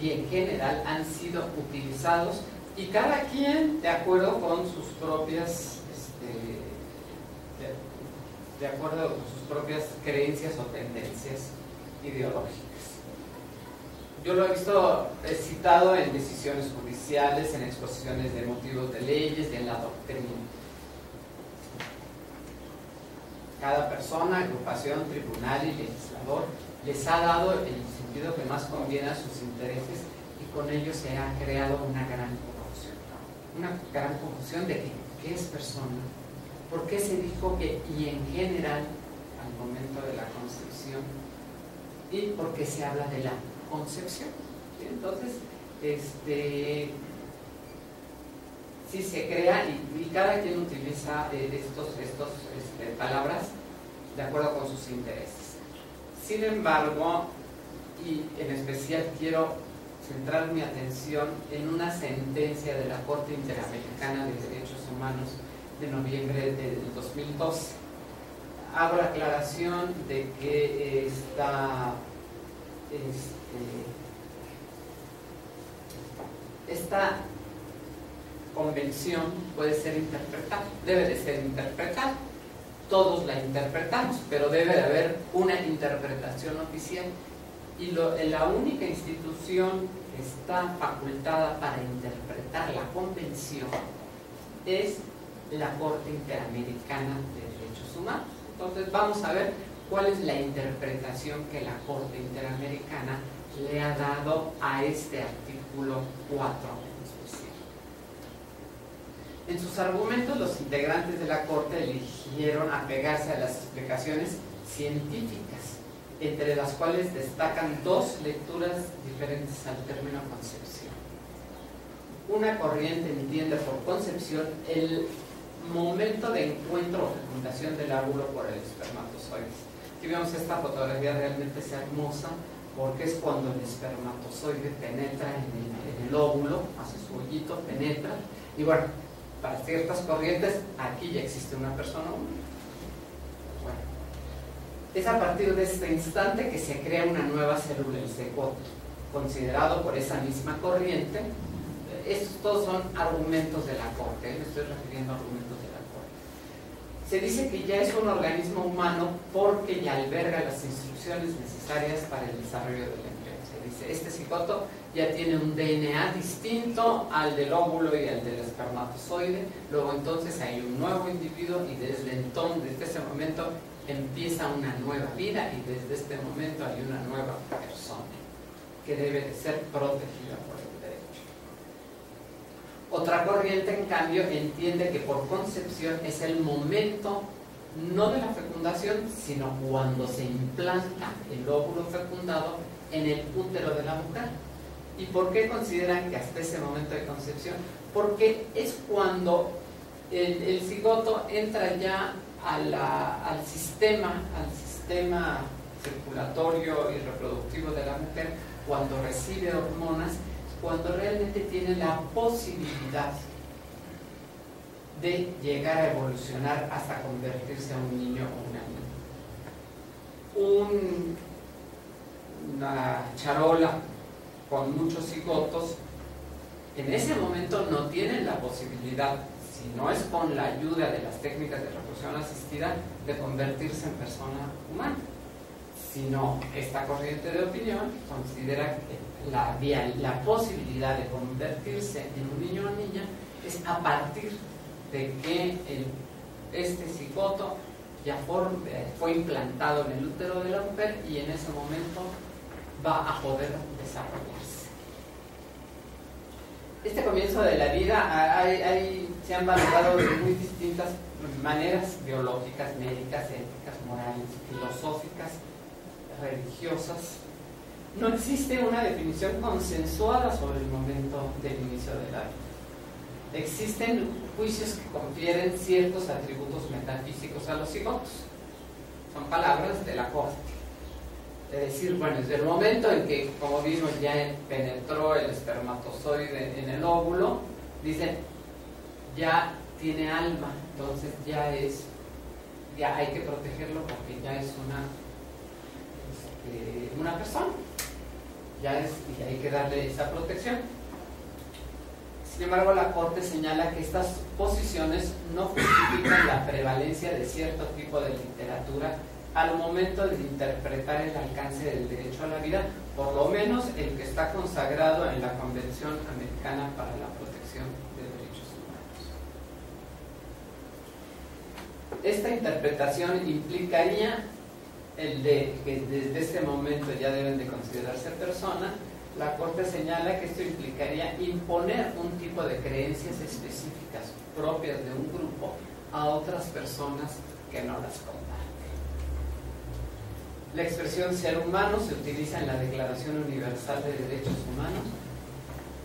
y en general han sido utilizados, y cada quien de acuerdo con sus propias de acuerdo con sus propias creencias o tendencias ideológicas. Yo lo he visto citado en decisiones judiciales, en exposiciones de motivos de leyes y en la doctrina. Cada persona, agrupación, tribunal y legislador les ha dado el sentido que más conviene a sus intereses y con ello se ha creado una gran confusión de qué es persona, por qué se dijo que y en general al momento de la concepción y por qué se habla de la concepción. ¿Sí? Entonces, sí se crea y cada quien utiliza estos palabras de acuerdo con sus intereses. Sin embargo, y en especial quiero centrar mi atención en una sentencia de la Corte Interamericana de Derechos Humanos de noviembre del 2012. Hago la aclaración de que esta convención puede ser interpretada, debe de ser interpretada. Todos la interpretamos, pero debe de haber una interpretación oficial. Y la única institución que está facultada para interpretar la convención es la Corte Interamericana de Derechos Humanos. Entonces vamos a ver cuál es la interpretación que la Corte Interamericana le ha dado a este artículo 4 en especial. En sus argumentos, los integrantes de la Corte eligieron apegarse a las explicaciones científicas, entre las cuales destacan dos lecturas diferentes al término concepción. Una corriente entiende por concepción el momento de encuentro o fecundación del óvulo por el espermatozoide. Aquí vemos esta fotografía, realmente es hermosa porque es cuando el espermatozoide penetra en el óvulo, hace su hoyito, penetra, y bueno, para ciertas corrientes aquí ya existe una persona humana. Bueno, es a partir de este instante que se crea una nueva célula, el cigoto, considerado por esa misma corriente. Estos todos son argumentos de la Corte, me estoy refiriendo a argumentos de la Corte. Se dice que ya es un organismo humano porque ya alberga las instrucciones necesarias para el desarrollo del embrión. Se dice, este cigoto ya tiene un DNA distinto al del óvulo y al del espermatozoide, luego entonces hay un nuevo individuo y desde ese momento empieza una nueva vida y desde este momento hay una nueva persona que debe de ser protegida por el derecho. Otra corriente, en cambio, entiende que por concepción es el momento no de la fecundación, sino cuando se implanta el óvulo fecundado en el útero de la mujer. ¿Y por qué consideran que hasta ese momento de concepción? Porque es cuando el cigoto entra ya al sistema circulatorio y reproductivo de la mujer, cuando recibe hormonas, cuando realmente tiene la posibilidad de llegar a evolucionar hasta convertirse en un niño o una niña. Una charola con muchos cigotos, en ese momento no tienen la posibilidad, si no es con la ayuda de las técnicas de reproducción asistida, de convertirse en persona humana. Sino esta corriente de opinión considera que la posibilidad de convertirse en un niño o niña es a partir de que este cigoto ya fue implantado en el útero de la mujer y en ese momento va a poder desarrollarse. Este comienzo de la vida se han valorado de muy distintas maneras, biológicas, médicas, éticas, morales, filosóficas, religiosas. No existe una definición consensuada sobre el momento del inicio de la vida. Existen juicios que confieren ciertos atributos metafísicos a los cigotos. Son palabras de la Corte. Es decir, bueno, desde el momento en que, como vimos, ya penetró el espermatozoide en el óvulo, dicen, ya tiene alma, entonces ya hay que protegerlo porque ya es una persona, y hay que darle esa protección. Sin embargo, la Corte señala que estas posiciones no justifican la prevalencia de cierto tipo de literatura al momento de interpretar el alcance del derecho a la vida, por lo menos el que está consagrado en la Convención Americana para la Protección de Derechos Humanos. Esta interpretación implicaría el de que desde este momento ya deben de considerarse persona, la Corte señala que esto implicaría imponer un tipo de creencias específicas propias de un grupo a otras personas que no las comparten. La expresión ser humano se utiliza en la Declaración Universal de Derechos Humanos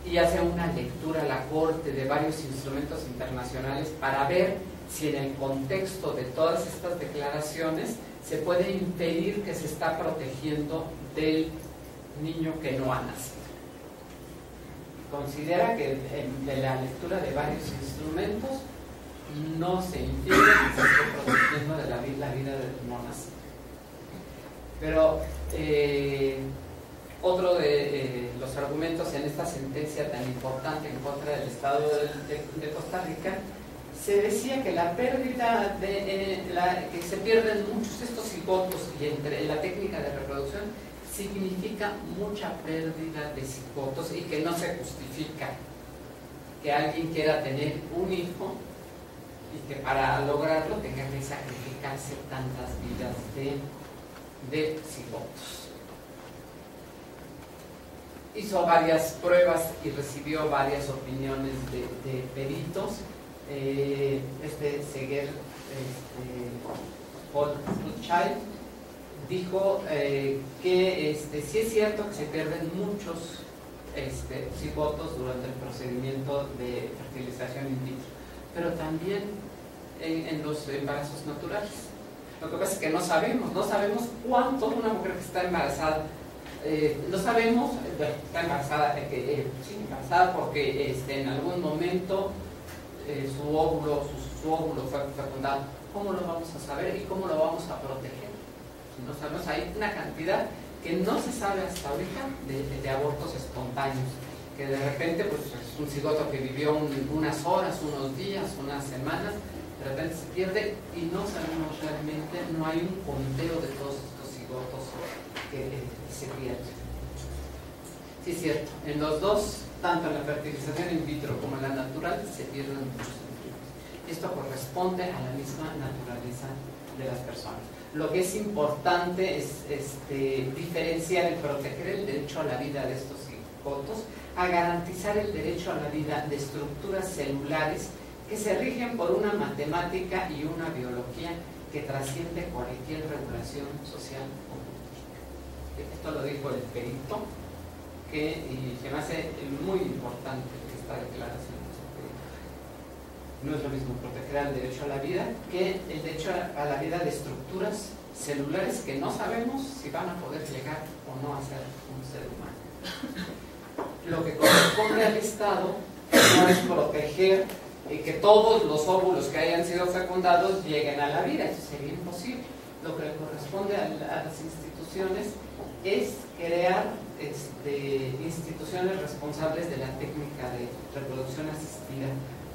y hace una lectura a la Corte de varios instrumentos internacionales para ver si en el contexto de todas estas declaraciones se puede impedir que se está protegiendo del niño que no ha nacido. Considera que de la lectura de varios instrumentos no se impide que se esté protegiendo de la vida del no nacido. Pero otro de los argumentos en esta sentencia tan importante en contra del Estado de Costa Rica, se decía que la pérdida que se pierden muchos de estos cigotos y entre la técnica de reproducción significa mucha pérdida de cigotos y que no se justifica que alguien quiera tener un hijo y que para lograrlo tenga que sacrificarse tantas vidas de cigotos. Hizo varias pruebas y recibió varias opiniones de peritos. Seguer Paul Child dijo que sí es cierto que se pierden muchos cigotos durante el procedimiento de fertilización in vitro, pero también en los embarazos naturales. Lo que pasa es que no sabemos cuánto una mujer que está embarazada, no sabemos, está embarazada, embarazada porque en algún momento su óvulo fue fecundado. ¿Cómo lo vamos a saber y cómo lo vamos a proteger? No sabemos, hay una cantidad que no se sabe hasta ahorita de abortos espontáneos, que de repente pues, es un cigoto que vivió unas horas, unos días, unas semanas, de repente se pierde y no sabemos realmente, no hay un conteo de todos estos cigotos que se pierden. Sí, es cierto, en los dos, tanto en la fertilización in vitro como en la natural, se pierden muchos embriones. Esto corresponde a la misma naturaleza de las personas. Lo que es importante es diferenciar y proteger el derecho a la vida de estos cigotos, a garantizar el derecho a la vida de estructuras celulares que se rigen por una matemática y una biología que trasciende cualquier regulación social o política. Esto lo dijo el perito, y se me hace muy importante esta declaración. No es lo mismo proteger el derecho a la vida que el derecho a la vida de estructuras celulares que no sabemos si van a poder llegar o no a ser un ser humano. Lo que corresponde al Estado no es proteger que todos los óvulos que hayan sido fecundados lleguen a la vida, eso sería imposible. Lo que le corresponde a las instituciones es crear instituciones responsables de la técnica de reproducción asistida,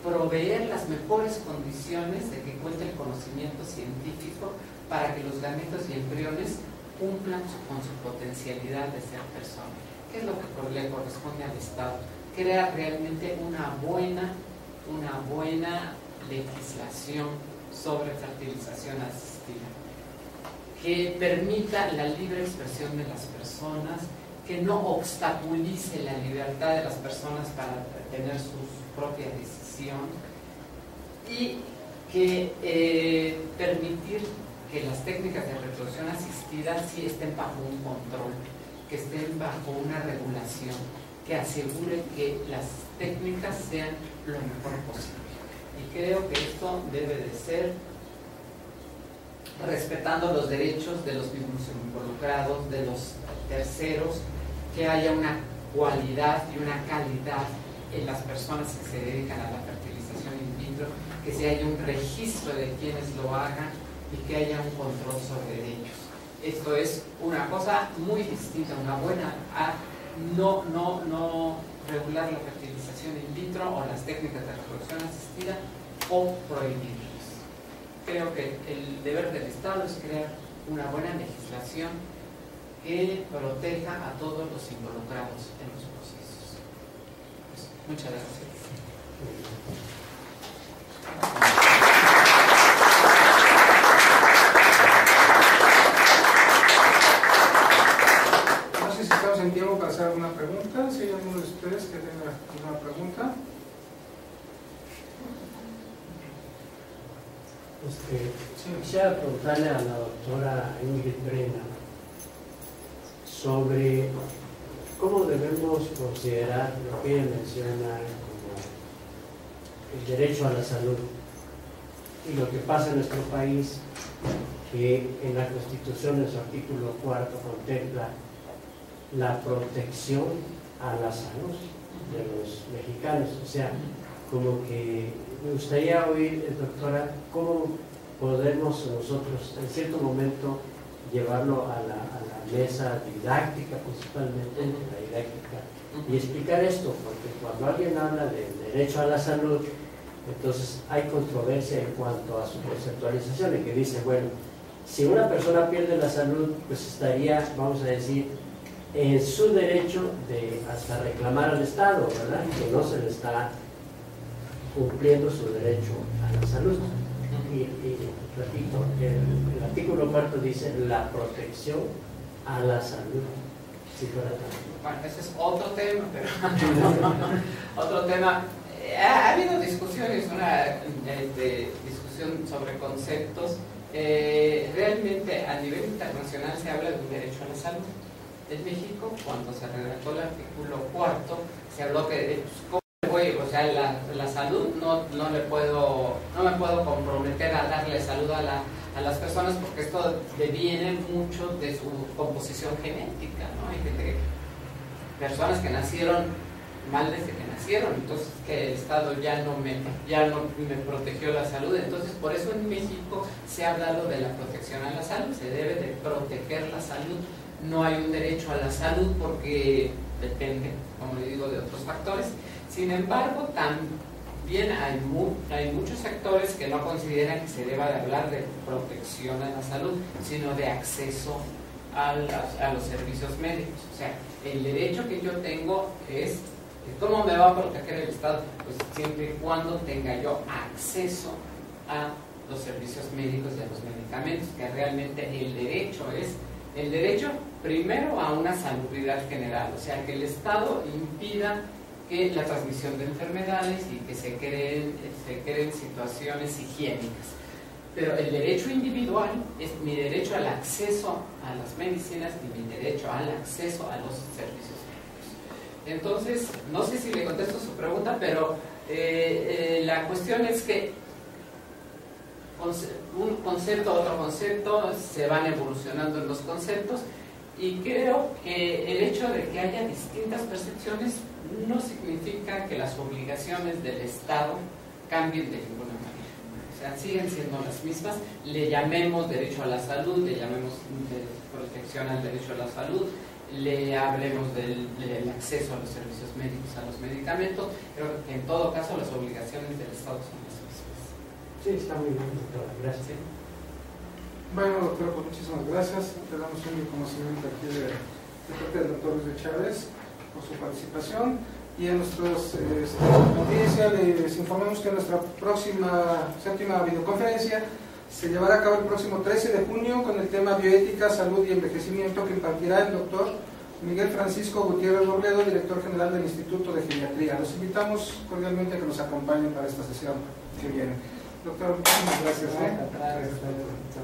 proveer las mejores condiciones de que cuente el conocimiento científico para que los gametos y embriones cumplan con su potencialidad de ser persona. ¿Qué es lo que le corresponde al Estado? Crear realmente una buena legislación sobre fertilización asistida, que permita la libre expresión de las personas, que no obstaculice la libertad de las personas para tener su propia decisión y que permitir que las técnicas de reproducción asistida sí estén bajo un control, que estén bajo una regulación, que asegure que las técnicas sean lo mejor posible. Y creo que esto debe de ser respetando los derechos de los mismos involucrados, de los terceros, que haya una cualidad y una calidad en las personas que se dedican a la fertilización in vitro, que se haya un registro de quienes lo hagan y que haya un control sobre ellos. Esto es una cosa muy distinta, una buena a no regular la fertilización in vitro o las técnicas de reproducción asistida o prohibirlas. Creo que el deber del Estado es crear una buena legislación que proteja a todos los involucrados en los procesos. Pues, muchas gracias. en tiempo para hacer alguna pregunta. Si hay alguno de ustedes que tenga alguna pregunta. Quisiera preguntarle a la doctora Ingrid Brena sobre cómo debemos considerar lo que ella menciona como el derecho a la salud y lo que pasa en nuestro país, que en la Constitución, en su artículo 4, contempla la protección a la salud de los mexicanos. O sea, como que me gustaría oír, doctora, cómo podemos nosotros en cierto momento llevarlo a la mesa didáctica, principalmente la didáctica, y explicar esto, porque cuando alguien habla del derecho a la salud, entonces hay controversia en cuanto a su conceptualización, en que dice, bueno, si una persona pierde la salud, pues estaría, vamos a decir, en su derecho de hasta reclamar al Estado, ¿verdad? Que no se le está cumpliendo su derecho a la salud. Y repito, el artículo 4 dice la protección a la salud. Si fuera tan... Bueno, ese es otro tema, pero otro tema. Ha habido discusiones, una discusión sobre conceptos. Realmente a nivel internacional se habla de un derecho a la salud. En México, cuando se redactó el artículo 4, se habló que o sea, la salud no me puedo comprometer a darle salud a las personas, porque esto deviene mucho de su composición genética, ¿no? Hay personas que nacieron mal desde que nacieron, entonces que el Estado ya no me protegió la salud. Entonces por eso en México se ha hablado de la protección a la salud, se debe de proteger la salud. No hay un derecho a la salud porque depende, como le digo, de otros factores. Sin embargo, también hay muchos sectores que no consideran que se deba de hablar de protección a la salud, sino de acceso a los servicios médicos. O sea, el derecho que yo tengo es, ¿cómo me va a proteger el Estado? Pues siempre y cuando tenga yo acceso a los servicios médicos y a los medicamentos, que realmente el derecho es el derecho primero a una salubridad general, o sea, que el Estado impida que la transmisión de enfermedades y que se creen situaciones higiénicas. Pero el derecho individual es mi derecho al acceso a las medicinas y mi derecho al acceso a los servicios médicos. Entonces, no sé si le contesto su pregunta, pero la cuestión es que un concepto, otro concepto, se van evolucionando en los conceptos, y creo que el hecho de que haya distintas percepciones no significa que las obligaciones del Estado cambien de ninguna manera. O sea, siguen siendo las mismas, le llamemos derecho a la salud, le llamemos protección al derecho a la salud, le hablemos del acceso a los servicios médicos, a los medicamentos, pero en todo caso las obligaciones del Estado son las mismas. Sí, está muy bien, doctora. Gracias. Bueno, doctor, pues muchísimas gracias. Te damos un reconocimiento aquí de parte del doctor Luis de Chávez por su participación. Y en nuestras noticias les informamos que nuestra próxima séptima videoconferencia se llevará a cabo el próximo 13 de junio con el tema Bioética, Salud y Envejecimiento, que impartirá el doctor Miguel Francisco Gutiérrez Robledo, director general del Instituto de Geriatría. Los invitamos cordialmente a que nos acompañen para esta sesión que viene. Doctor, muchísimas gracias.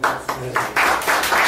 Gracias.